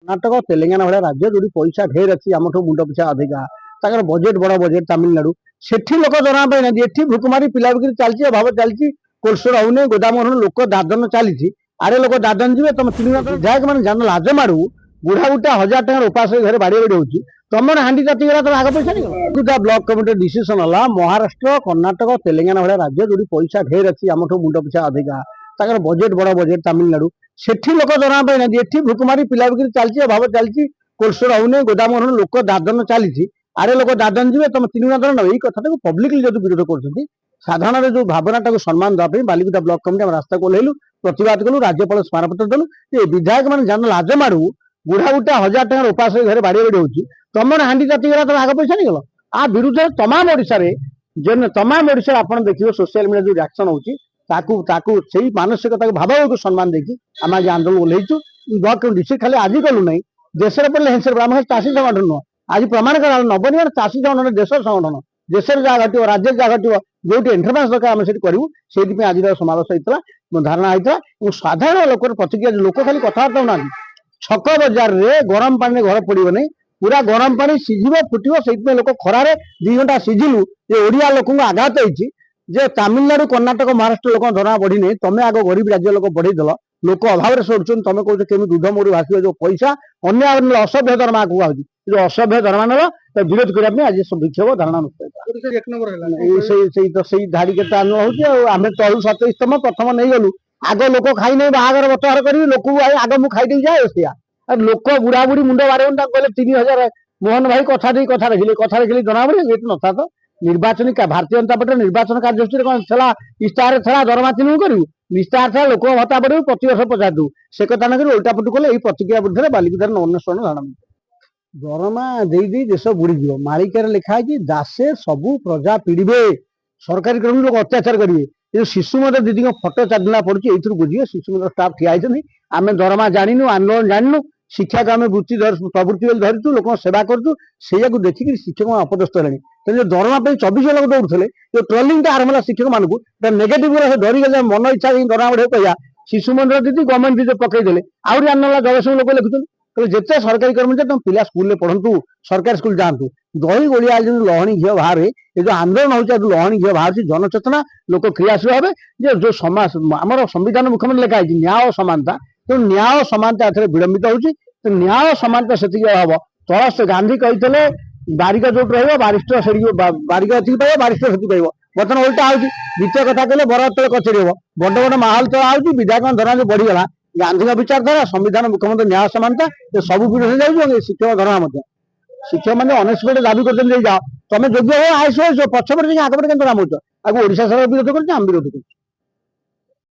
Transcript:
कर्णाटक तेलंगाना भाया राज्य जो पैसा ढेर अच्छी आम मुंड पिछा अधिका तर बजेट बड़ बजेट तमिलनाडु से लोक दरमा पाई एठी भुकमारी पिला बिक्री चलती अभाव चलती कोल्ड होने गोदाम लोक दादन चली आरे लोक दादन जी तुम विधायक मैंने जान लाज मारू बुढ़ा बुढ़ा 1000 टकर उपास घर बाड़ी बाड़ी होती तुम हांडी जाती गला तुम आग पैसा नहीं ब्लॉक कमिटी डिसीजन है महाराष्ट्र कर्णाटक तेलंगाना भाया राज्य जो पैसा ढेर अच्छी आम मुंड पिछा अधिका तर बजेट बड़ बजेट तमिलनाडु से लोक दरमा पाई एठी भुकमारी पिला बिक्री चलती अभाव चलती कोल्ड होने गोदाम लोक दादन चली आरे लोक दादन जी तुम 3 गुणा दर यही कथा पब्लिकली जो विरोध कर साधारण जो भावना सम्मान देवाई बालिकुदा ब्लॉक कमिटी रास्ता को ओह्लैलु प्रतिवाद कलु राज्यपाल स्मारकपत्र देलु ये विधायक मैंने जान लाज मारू बुढ़ा बुढ़ा 1000 टकर उपास घर बाड़ी बाड़ी होती तुम हांडी जाती गला तुम आग पैसा नहीं गल आ विरुद्ध तमाम ओडिशा तमाम ओडिशा आप देखिए सोशल मीडिया जो रिएक्शन होती मानसिकता भाव सम्मान देखिए आम आज आंदोलन ओह्लैचु ब्लॉक कमिटी खाली आज कलु ना देश पड़े हिंसा आम चाषी संगठन नुह आज प्रमाण कर नबनी चाषी संगठन देश संगठन देश जहाँ घटो राज्य जहाँ घटो जो एंटरप्राइज दरकार आम करूँ से आज समावेश होता धारणा होता साधारण लोक प्रतिक्रिया लोक खाली कथबार्ता होना छक बजार में गरम पानी घर पड़ो नहीं पूरा गरम पानी सीझ फुटो से लोक खरारे 2 घंटा सीझिलु ये ओडिया लोक आघात होती तमिलनाडु कर्णाटक महाराष्ट्र लोक दरमा बढ़ी नहीं तुम आग गरीब राज्य लोक बढ़ईदेल लोक अभाव सोचुन तुम कौन केमी दूध मोड़ भाषिव जो पैसा अन्य असभ्य दरमा आगे आगे जो असभ्य दरमा ना तो विरोध करने आज विक्षोभ धारणा धाड़ी के आम तलु 27तम प्रथम नहीं गलु आग लोक खाई नहीं बाहर बतहर कर लोक आग मुझे खाई जाए से लोक बुढ़ा बुढ़ी मुंड बारे कहले 3000 मोहन भाई कथा रखिले जना पड़े ये न था तो निर्वाचन भारतीय जनता पार्टी निर्वाचन कार्यसूची कौन था इस्ताहार था दरमा 3 करू विस्तार था लोक भत्ता बढ़े प्रति वर्ष 50 दू से कथा ना उल्टा पुटी कले यही प्रतिक्रिया विरुद्ध बालिकुदार अन्वेषण धारणा दरमा दे देश बुड़ीज मालिकार लिखाई दासे सबू प्रजा पीड़े सरकारी कर्मी लोग अत्याचार करेंगे ये शिशु मत दीदी फटो 4 दिन पड़ी ये बुझे शिशु मत स्टाफ ठिया आम दरमा जानू आंदोलन जानू शिक्षा को आम वृत्ति प्रवृत्ति धरचु लोक सेवा करूँ से देखिक शिक्षक अपदस्थ है दरमा 24 लोग दौड़े जो ट्रोलिंग आरंभ है शिक्षक मानक नेगेटिव डरीगले मन इच्छा दरमा बढ़े कह शिशु मंदिर दीदी गवर्नमेंट दीदी पकईदे आहरी आंदोलन गवेषणा लोग लिखुन जिते सरकारी कर्मचारी तुम पिला स्कूल पढ़ु सरकारी स्कूल जातु दही गोलिया जो लहणी झील बाहर ये जो आंदोलन होता है लहणी झील बाहर जनचेतना लोक क्रियाशील भाव जो समाज आम संविधान मुख्यमंत्री लिखाई न्याय समानता तो न्याय समानता ए विलंबित होती तो न्याय समानता से हम तलस्थ गांधी कहते बारिका जो बारिस्टर से बारिका ये पाइब बारिस्टर से पाइब बर्तमान उल्टा हो द्वितीय कथा कहले बरद तले कचेरी हम बड़ बड़ माहौल तला हो विधायक दरमा जो बढ़ीगला गांधी विचारधारा संविधान मुख्यमंत्री न्याय समानता ये सब विरोध जाऊँ शिक्षक दरमा शिक्षक मैंने अनएक्सपेक्टेड दाबी कर जाओ तुम योग्य हो आईस पछपटे आगे दरमा आगे ओडिशा सरकार विरोध कर विरोध कर